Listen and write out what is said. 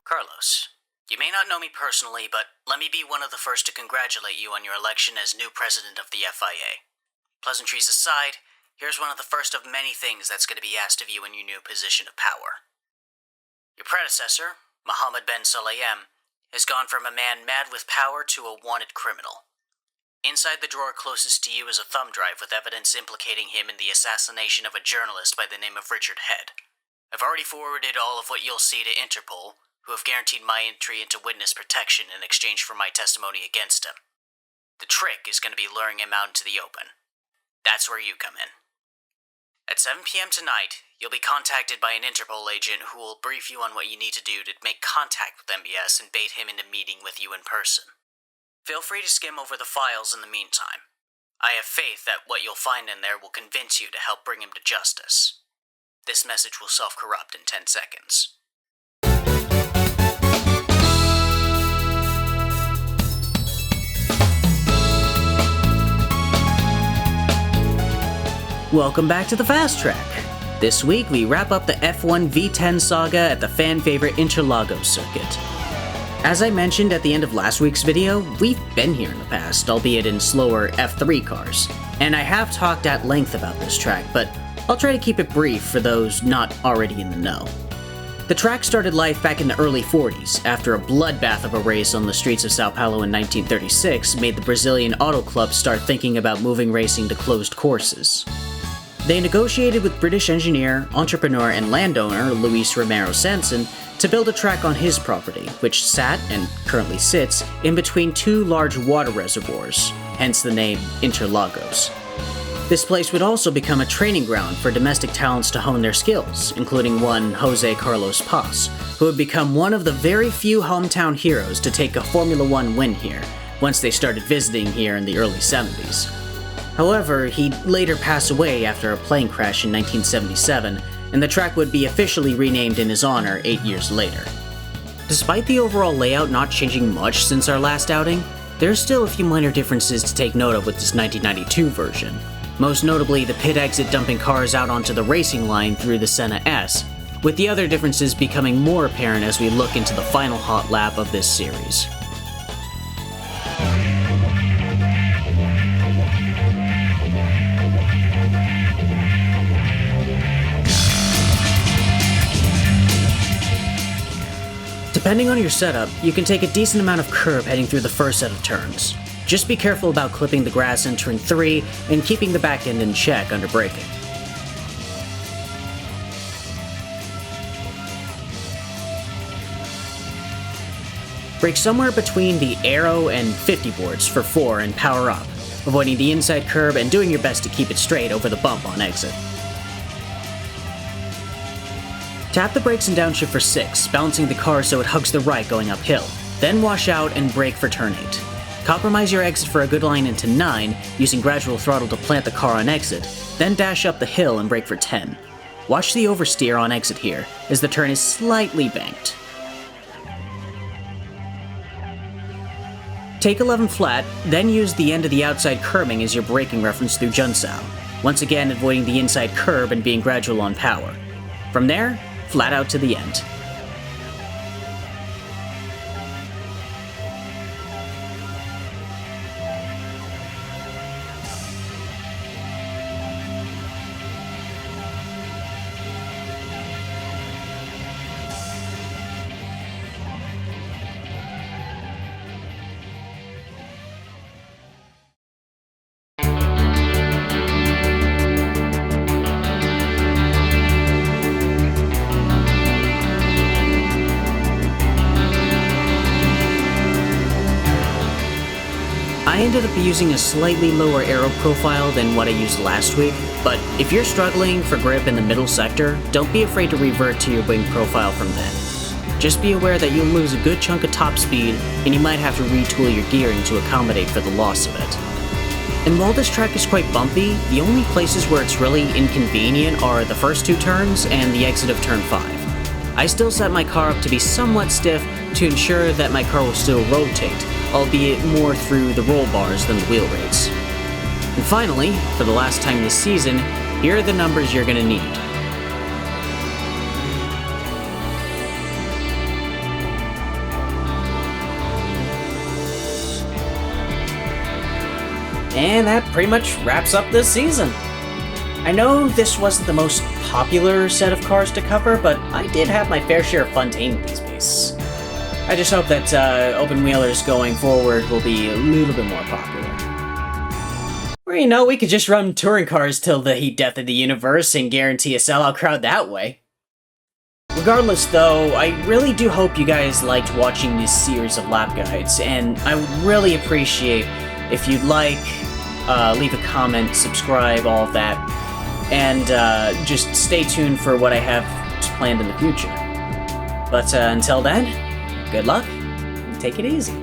Carlos, you may not know me personally, but let me be one of the first to congratulate you on your election as new president of the FIA. Pleasantries aside, here's one of the first of many things that's going to be asked of you in your new position of power. Your predecessor, Mohammed Ben Sulayem, has gone from a man mad with power to a wanted criminal. Inside the drawer closest to you is a thumb drive with evidence implicating him in the assassination of a journalist by the name of Richard Head. I've already forwarded all of what you'll see to Interpol, who have guaranteed my entry into witness protection in exchange for my testimony against him. The trick is going to be luring him out into the open. That's where you come in. At 7 p.m. tonight, you'll be contacted by an Interpol agent who will brief you on what you need to do to make contact with MBS and bait him into meeting with you in person. Feel free to skim over the files in the meantime. I have faith that what you'll find in there will convince you to help bring him to justice. This message will self-corrupt in 10 seconds. Welcome back to the Fast Track. This week we wrap up the F1 V10 saga at the fan-favorite Interlagos circuit. As I mentioned at the end of last week's video, we've been here in the past, albeit in slower F3 cars, and I have talked at length about this track, but I'll try to keep it brief for those not already in the know. The track started life back in the early 40s, after a bloodbath of a race on the streets of Sao Paulo in 1936 made the Brazilian Auto Club start thinking about moving racing to closed courses. They negotiated with British engineer, entrepreneur, and landowner Luis Romero Sanson to build a track on his property, which sat, and currently sits, in between two large water reservoirs, hence the name Interlagos. This place would also become a training ground for domestic talents to hone their skills, including one Jose Carlos Paz, who would become one of the very few hometown heroes to take a Formula One win here, once they started visiting here in the early 70s. However, he'd later pass away after a plane crash in 1977, and the track would be officially renamed in his honor 8 years later. Despite the overall layout not changing much since our last outing, there's still a few minor differences to take note of with this 1992 version. Most notably the pit exit dumping cars out onto the racing line through the Senna S, with the other differences becoming more apparent as we look into the final hot lap of this series. Depending on your setup, you can take a decent amount of curb heading through the first set of turns. Just be careful about clipping the grass in turn 3 and keeping the back end in check under braking. Brake somewhere between the Aero and 50 boards for 4 and power up, avoiding the inside curb and doing your best to keep it straight over the bump on exit. Tap the brakes and downshift for 6, balancing the car so it hugs the right going uphill. Then wash out and brake for turn 8. Compromise your exit for a good line into 9, using gradual throttle to plant the car on exit, then dash up the hill and brake for 10. Watch the oversteer on exit here, as the turn is slightly banked. Take 11 flat, then use the end of the outside curbing as your braking reference through Junsao, once again avoiding the inside curb and being gradual on power. From there, flat out to the end. I ended up using a slightly lower aero profile than what I used last week, but if you're struggling for grip in the middle sector, don't be afraid to revert to your wing profile from then. Just be aware that you'll lose a good chunk of top speed, and you might have to retool your gearing to accommodate for the loss of it. And while this track is quite bumpy, the only places where it's really inconvenient are the first 2 turns and the exit of turn 5. I still set my car up to be somewhat stiff to ensure that my car will still rotate, albeit more through the roll bars than the wheel rates. And finally, for the last time this season, here are the numbers you're going to need. And that pretty much wraps up this season. I know this wasn't the most popular set of cars to cover, but I did have my fair share of fun taming these beasts. I just hope that open wheelers going forward will be a little bit more popular. Or, you know, we could just run touring cars till the heat death of the universe and guarantee a sellout crowd that way. Regardless, though, I really do hope you guys liked watching this series of lap guides, and I would really appreciate if you'd like, leave a comment, subscribe, all of that, and just stay tuned for what I have planned in the future. But until then, good luck, and take it easy.